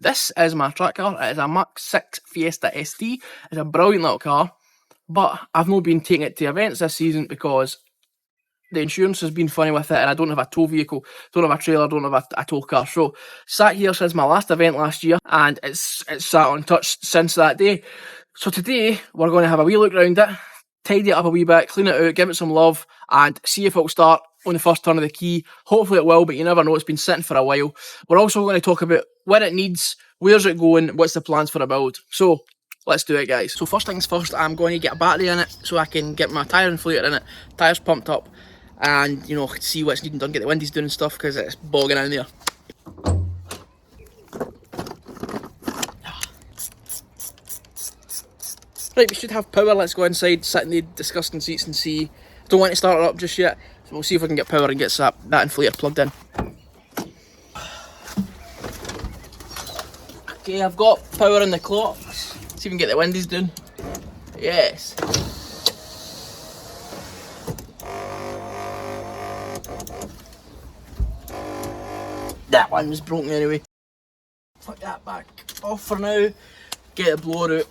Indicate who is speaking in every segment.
Speaker 1: This is my track car. It is a Mk6 Fiesta ST. It's a brilliant little car, but I've not been taking it to events this season because the insurance has been funny with it, and I don't have a tow vehicle, don't have a trailer, don't have a tow car. So sat here since my last event last year, and it's sat untouched since that day. So today we're going to have a wee look around it, tidy it up a wee bit, clean it out, give it some love, and see if it'll start on the first turn of the key. Hopefully it will, but you never know, it's been sitting for a while. We're also going to talk about what it needs, where's it going, what's the plans for a build. So let's do it, guys. So first things first, I'm going to get a battery in it so I can get my tyre inflator in it, tyres pumped up, and you know, see what's needing done, get the windies doing and stuff, because it's bogging in there. Right, we should have power. Let's go inside, sit in the disgusting seats and see. I don't want to start it up just yet, so we'll see if we can get power and get that inflator plugged in. Okay, I've got power in the clocks. See if we can get the windies doing. Yes. That one was broken anyway. Put that back off for now. Get the blower out.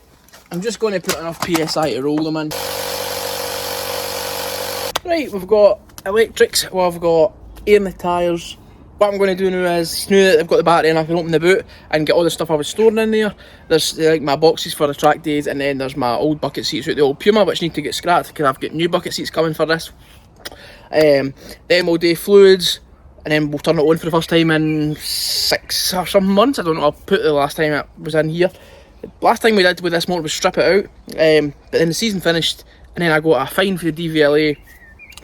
Speaker 1: I'm just going to put enough PSI to roll them in. Right, we've got electrics, we've got air in the tyres. What I'm going to do now is, now that I've got the battery and I can open the boot and get all the stuff I was storing in there, there's like my boxes for the track days, and then there's my old bucket seats with the old Puma, which need to get scrapped because I've got new bucket seats coming for this. The MOD fluids, and then we'll turn it on for the first time in 6 or some months. I don't know, I'll put the last time it was in here. Last time we did with this motor was strip it out, but then the season finished, and then I got a fine for the DVLA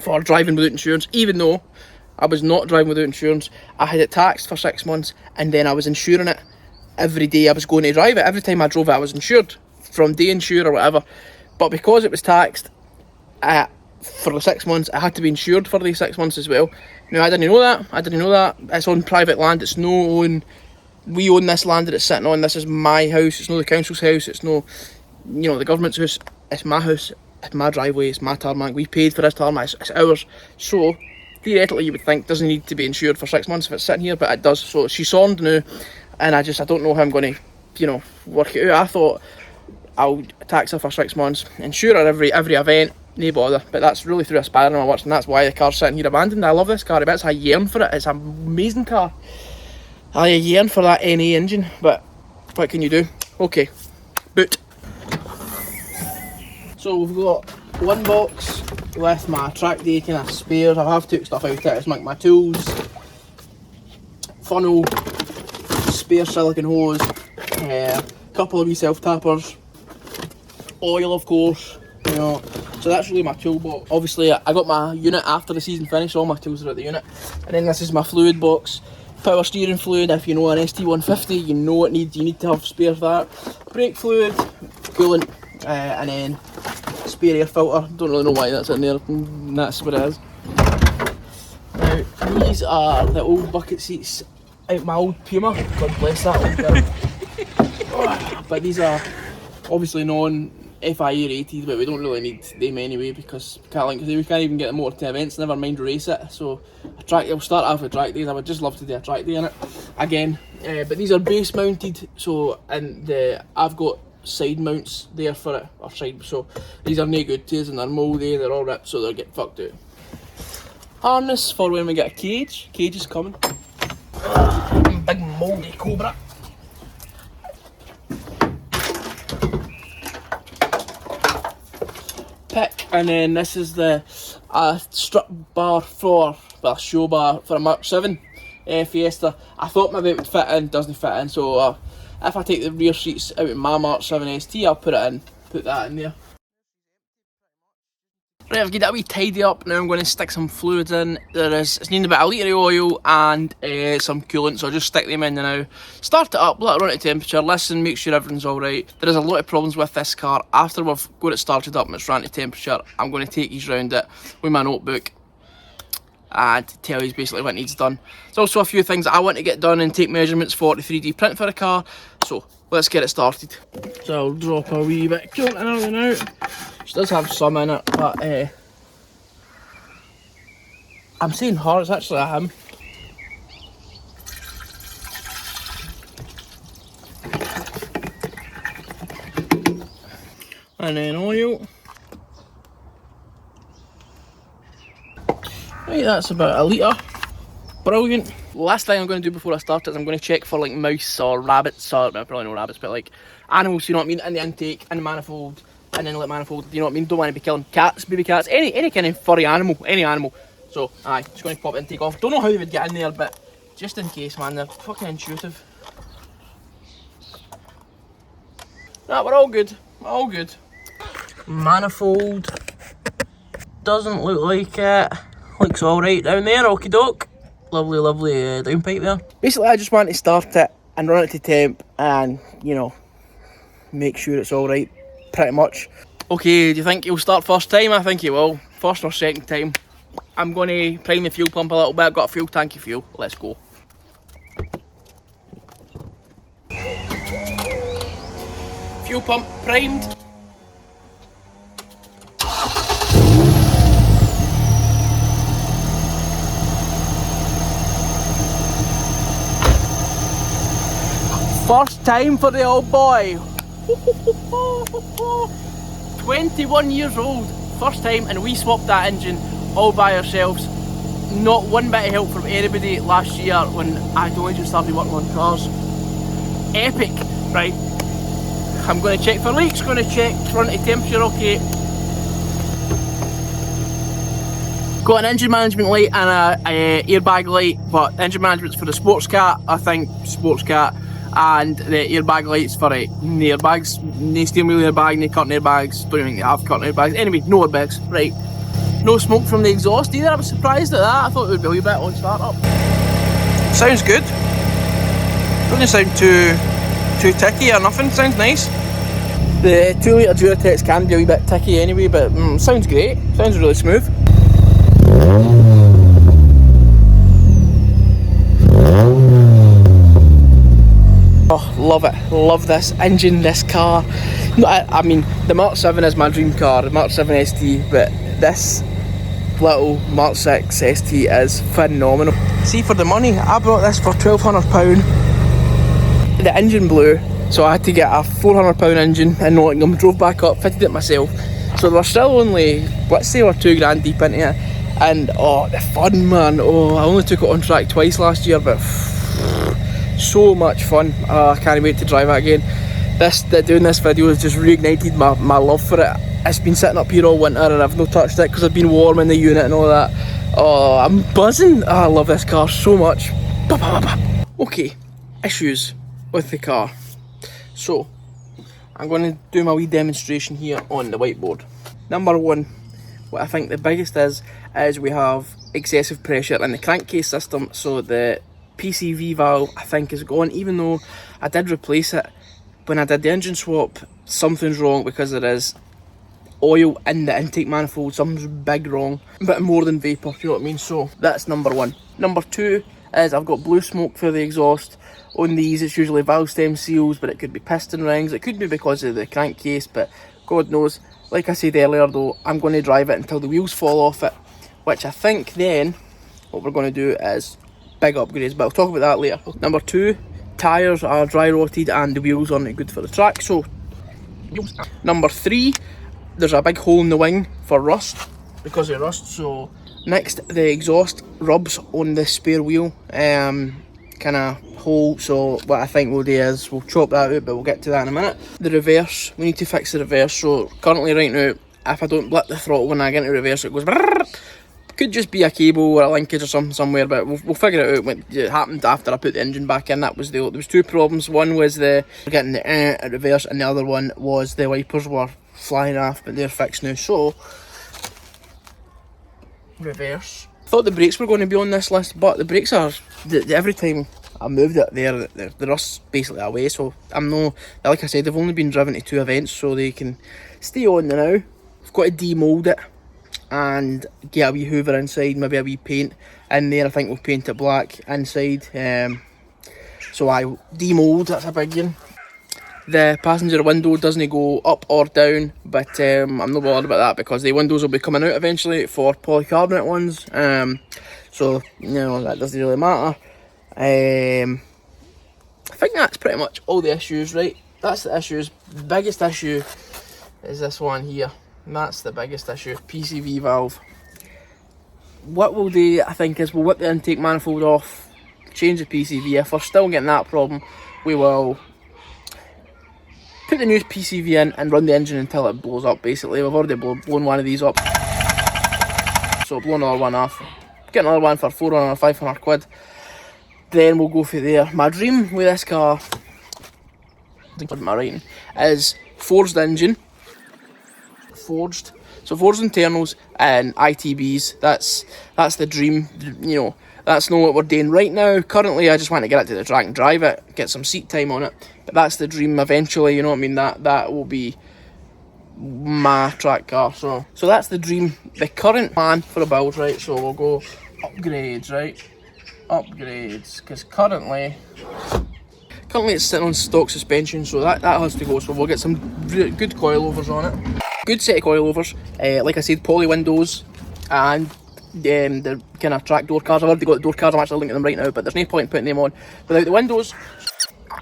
Speaker 1: for driving without insurance, even though I was not driving without insurance. I had it taxed for 6 months, and then I was insuring it every day I was going to drive it. Every time I drove it I was insured, from day insure or whatever, but because it was taxed for the 6 months, I had to be insured for these 6 months as well. Now I didn't know that, it's on private land, it's no own. We own this land that it's sitting on. This is my house. It's not the council's house. It's no, you know, the government's house. It's my house. It's my driveway. It's my tarmac. We paid for this tarmac. It's ours. So theoretically, you would think it doesn't need to be insured for 6 months if it's sitting here, but it does. So she's soned now, and I don't know how I'm going to, you know, work it out. I thought I'll tax her for 6 months, insure her every event, no bother. But that's really through a spanner in my works, and that's why the car's sitting here abandoned. I love this car a bit. I yearn for it. It's an amazing car. I yearn for that NA engine, but what can you do? Okay, boot. So we've got one box with my track day kind of spares. I have took stuff out of it. It's like my tools, funnel, spare silicone hose, couple of wee self-tappers, oil of course, you know. So that's really my toolbox. Obviously I got my unit after the season finished, all my tools are at the unit. And then this is my fluid box. Power steering fluid, if you know an ST150, you know you need to have spare for that. Brake fluid, coolant, and then spare air filter. Don't really know why that's in there, that's what it is. Now, these are the old bucket seats out my old Puma. God bless that one. But these are obviously non-FIA rated, but we don't really need them anyway because we can't even get the motor to events, never mind race it. So we'll start off with track days. I would just love to do a track day in it again. But these are base mounted, so I've got side mounts there for it, or side, so these are no good to us, and they're mouldy, they're all ripped, so they'll get fucked out. Harness for when we get a cage. Cage is coming. Big mouldy Cobra. Pick, and then this is the strip bar show bar for a Mk6 Fiesta. I thought maybe it would fit in, doesn't fit in, so if I take the rear seats out of my Mk6 ST, I'll put that in there. Right, I've got that wee tidy up. Now I'm going to stick some fluids in. It's needing about a litre of oil and some coolant, so I'll just stick them in now. Start it up, let it run at temperature, listen, make sure everything's alright. There is a lot of problems with this car. After we've got it started up and it's run to temperature, I'm going to take you round it with my notebook and tell you basically what needs done. There's also a few things that I want to get done and take measurements for the 3D print for the car, so let's get it started. So I'll drop a wee bit of coolant in her now. She does have some in it, but I'm saying her, it's actually a him. and then oil. Right, that's about a litre. Brilliant. Last thing I'm going to do before I start is I'm going to check for like mice or rabbits, or probably no rabbits, but like animals, you know what I mean, in the intake, in the manifold, in the inlet manifold, you know what I mean. Don't want to be killing cats, baby cats, any kind of furry animal, any animal. So aye, just going to pop it and take off. Don't know how they would get in there, but just in case, man, they're fucking intuitive. Right, we're all good, all good. Manifold doesn't look like it. Looks alright down there, okie doke. Lovely, lovely downpipe there. Basically, I just want to start it and run it to temp and, you know, make sure it's alright, pretty much. Okay, do you think he'll start first time? I think he will. First or second time. I'm going to prime the fuel pump a little bit. I've got a fuel tank of fuel. Let's go. Fuel pump primed. First time for the old boy. 21 years old. First time, and we swapped that engine all by ourselves. Not one bit of help from anybody last year when I only just started working on cars. Epic. Right. I'm going to check for leaks, going to check run to temperature, okay. Got an engine management light and a airbag light, but engine management's for the sports cat, I think, sports cat. And the airbag lights for the airbags, no steering wheel airbag, no curtain airbags, don't even think they have curtain airbags. Anyway, no airbags, right. No smoke from the exhaust either, I was surprised at that. I thought it would be a wee bit on start up. Sounds good. Doesn't sound too ticky or nothing, sounds nice. The 2 litre Duratex can be a wee bit ticky anyway, but sounds great, sounds really smooth. Oh, love it, love this engine, this car. I mean, the Mk6 is my dream car, the Mk6 ST, but this little Mk6 ST is phenomenal. See, for the money, I bought this for £1,200. The engine blew, so I had to get a £400 engine in Nottingham, drove back up, fitted it myself. So we're still only, let's say we're £2 deep into it. And oh, the fun, man. Oh, I only took it on track twice last year, but so much fun. I can't wait to drive it again. Doing this video has just reignited my love for it. It's been sitting up here all winter and I've not touched it because I've been warm in the unit and all that. Oh, I'm buzzing. Oh, I love this car so much. Okay, issues with the car. So, I'm going to do my wee demonstration here on the whiteboard. Number one, what I think the biggest is we have excessive pressure in the crankcase system. So the PCV valve, I think, is gone, even though I did replace it when I did the engine swap. Something's wrong because there is oil in the intake manifold, something's big wrong, a bit more than vapour, you know what I mean. So that's number one. Number two is I've got blue smoke for the exhaust. On these it's usually valve stem seals, but it could be piston rings, it could be because of the crankcase, but God knows. Like I said earlier though, I'm going to drive it until the wheels fall off it, which I think then what we're going to do is big upgrades, but I'll talk about that later. Number two, tyres are dry rotted and the wheels aren't good for the track, so wheels. Number three, there's a big hole in the wing for rust, because of rust. So next, the exhaust rubs on the spare wheel kind of hole, so what I think we'll do is we'll chop that out, but we'll get to that in a minute. The reverse, we need to fix the reverse. So currently right now, if I don't blip the throttle when I get into reverse, it goes brrrr. Could just be a cable or a linkage or something somewhere, but we'll figure it out. When it happened after I put the engine back in, that was there was two problems. One was getting the at reverse, and the other one was the wipers were flying off, but they're fixed now. So reverse. I thought the brakes were going to be on this list, but the brakes are every time I moved it, the rust's basically away. So I'm no, like I said, they've only been driven to 2 events, so they can stay on now. I've got to demould it and get a wee hoover inside, maybe a wee paint in there. I think we'll paint it black inside. So I demould, that's a big one. The passenger window doesn't go up or down, but I'm not bothered about that because the windows will be coming out eventually for polycarbonate ones. So you know, that doesn't really matter. I think that's pretty much all the issues, right? That's the issues. The biggest issue is this one here. And that's the biggest issue, PCV valve. What we'll do, I think, is we'll whip the intake manifold off, change the PCV. If we're still getting that problem, we will put the new PCV in and run the engine until it blows up, basically. We've already blown one of these up, so blow another one off. Get another one for 400 or 500 quid. Then we'll go for there. My dream with this car, what am I writing, is forged engine. Forged. So forged internals and ITBs, that's the dream, you know. That's not what we're doing right now. Currently, I just want to get it to the track and drive it, get some seat time on it. But that's the dream eventually, you know what I mean? That will be my track car. So that's the dream. The current plan for a build, right? So we'll go upgrades, right? Upgrades, because currently it's sitting on stock suspension, so that has to go. So we'll get some good coilovers on it. Good set of coilovers. Like I said, poly windows and the kind of track door cars. I've already got the door cars, I'm actually looking at them right now, but there's no point putting them on without the windows.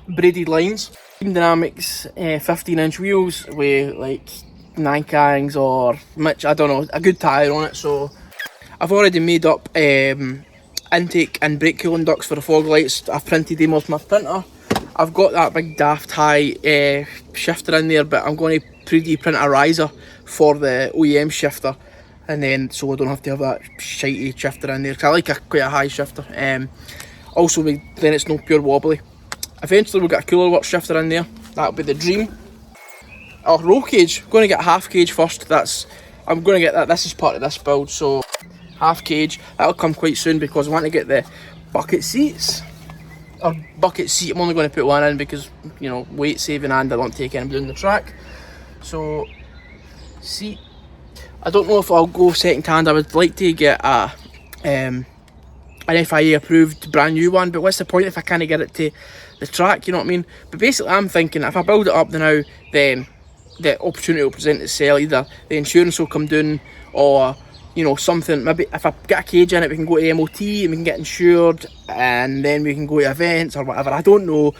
Speaker 1: Braided lines. Dynamics 15-inch wheels with like Nikangs or Mitch, I don't know, a good tyre on it. So I've already made up intake and brake cooling ducts for the fog lights. I've printed them off my printer. I've got that big daft high shifter in there, but I'm going to 3D print a riser for the OEM shifter, and then so I don't have to have that shitey shifter in there, because I like quite a high shifter. Also, then it's no pure wobbly. Eventually we'll get a cooler works shifter in there. That'll be the dream. Oh, roll cage. I'm going to get half cage first. I'm going to get that. This is part of this build, so half cage. That'll come quite soon because I want to get the bucket seats. Or bucket seat. I'm only going to put one in because, you know, weight saving, and I don't take anybody on the track. So seat. I don't know if I'll go second hand. I would like to get an FIA approved brand new one, but what's the point if I can't get it to the track, you know what I mean? But basically I'm thinking if I build it up now, then the opportunity will present itself. Either the insurance will come down, or you know, something, maybe if I get a cage in it, we can go to the MOT and we can get insured, and then we can go to events or whatever, I don't know.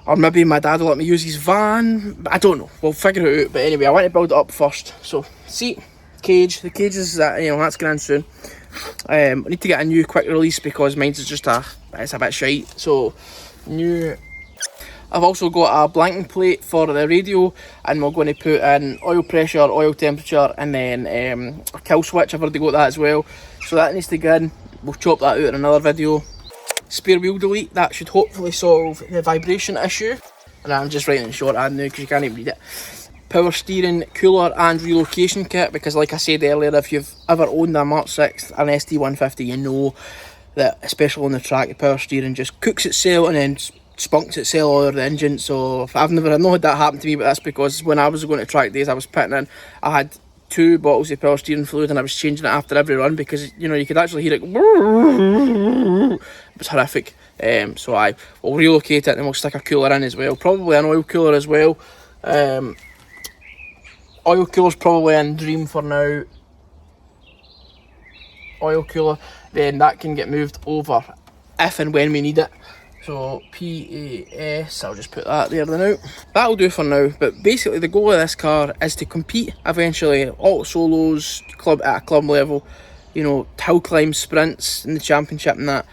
Speaker 1: Or maybe my dad will let me use his van, I don't know, we'll figure it out. But anyway, I want to build it up first. So seat, cage, the cage is, you know, that's going soon. I need to get a new quick release because mine's is just it's a bit shite. So new. I've also got a blanking plate for the radio, and we're going to put in oil pressure, oil temperature, and then a kill switch. I've already got that as well, so that needs to go in. We'll chop that out in another video. Spare wheel delete, that should hopefully solve the vibration issue. And I'm just writing in shorthand now because you can't even read it. Power steering, cooler and relocation kit, because like I said earlier, if you've ever owned a Mk6, an ST150, you know that, especially on the track, the power steering just cooks itself and then spunks itself over the engine. So if I've never had that happen to me, but that's because when I was going to track days, I was pitting in, I had 2 bottles of power steering fluid and I was changing it after every run because, you know, you could actually hear it. It was horrific. So we'll relocate it and we'll stick a cooler in as well, probably an oil cooler as well. Oil cooler's probably in dream for now. Oil cooler, then that can get moved over if and when we need it. So PAS, I'll just put that there now. That'll do for now, but basically the goal of this car is to compete eventually, all solos, club at a club level, you know, hill climb sprints in the championship and that.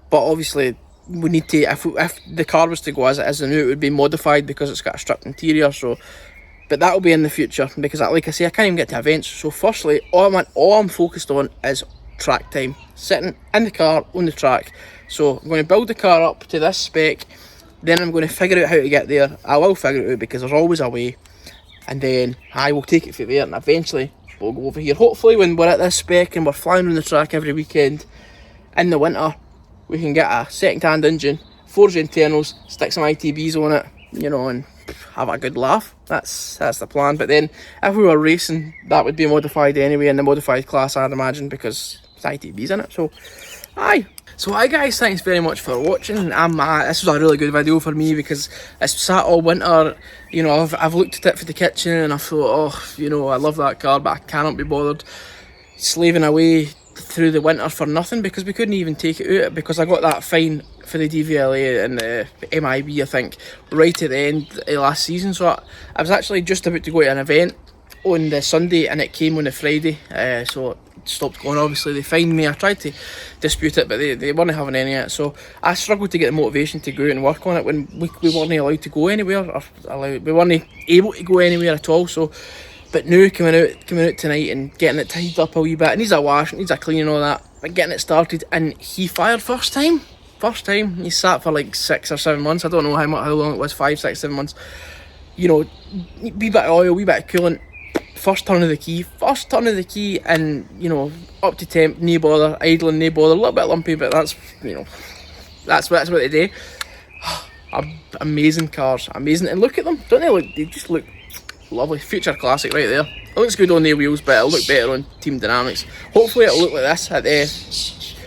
Speaker 1: But obviously we need to, if the car was to go as it is now, it would be modified because it's got a stripped interior. So, but that'll be in the future because, like I say, I can't even get to events. So firstly, all I'm focused on is track time, sitting in the car on the track. So I'm going to build the car up to this spec, then I'm going to figure out how to get there. I will figure it out because there's always a way, and then I will take it from there, and eventually we'll go over here. Hopefully when we're at this spec and we're flying on the track every weekend in the winter, we can get a second-hand engine, forge internals, stick some ITBs on it, you know, and have a good laugh. That's the plan. But then if we were racing, that would be modified anyway, in the modified class, I'd imagine, because it's ITBs in it. So aye. So hi guys, thanks very much for watching. This was a really good video for me because it's sat all winter, you know, I've looked at it for the kitchen and I thought, oh, you know, I love that car, but I cannot be bothered slaving away through the winter for nothing because we couldn't even take it out because I got that fine for the DVLA and the MIB, I think, right at the end of last season. So I was actually just about to go to an event on the Sunday and it came on the Friday, so it stopped going. Obviously they fined me. I tried to dispute it, but they weren't having any of it, so I struggled to get the motivation to go out and work on it when we weren't allowed to go anywhere, or we weren't able to go anywhere at all. So but now coming out tonight and getting it tidied up a wee bit, it needs a wash, it needs a clean and all that, but getting it started, and he fired first time. He sat for like 6 or 7 months. I don't know how long it was, 5, 6, 7 months. You know, wee bit of oil, wee bit of coolant. First turn of the key, and you know, up to temp, no bother, idling, no bother, a little bit lumpy, but that's, you know, that's what they do. Amazing cars, amazing, and look at them, don't they look? They just look lovely. Future classic right there. It looks good on their wheels, but it'll look better on Team Dynamics. Hopefully it'll look like this at the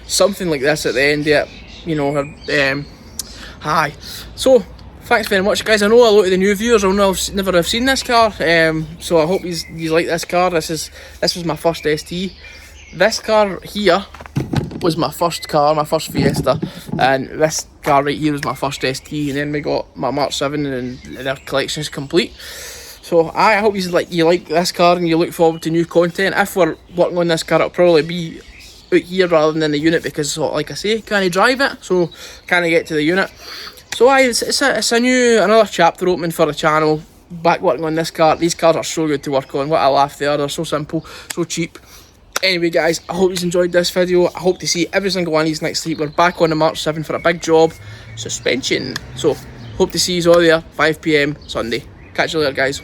Speaker 1: something like this at the end of it. You know, hi. So thanks very much, guys. I know a lot of the new viewers will never have seen this car, so I hope you like this car. This was my first ST. This car here was my first car, my first Fiesta, and this car right here was my first ST, and then we got my Mark 7 and their collection is complete. So I hope you like this car and you look forward to new content. If we're working on this car, it'll probably be out here rather than in the unit, because like I say, can't drive it, so can't get to the unit. So it's another chapter opening for the channel. Back working on this car. These cars are so good to work on. What a laugh they are. They're so simple, so cheap. Anyway, guys, I hope you enjoyed this video. I hope to see every single one of these next week. We're back on the Mark 7 for a big job, suspension. So hope to see you all there, 5 PM Sunday. Catch you later, guys.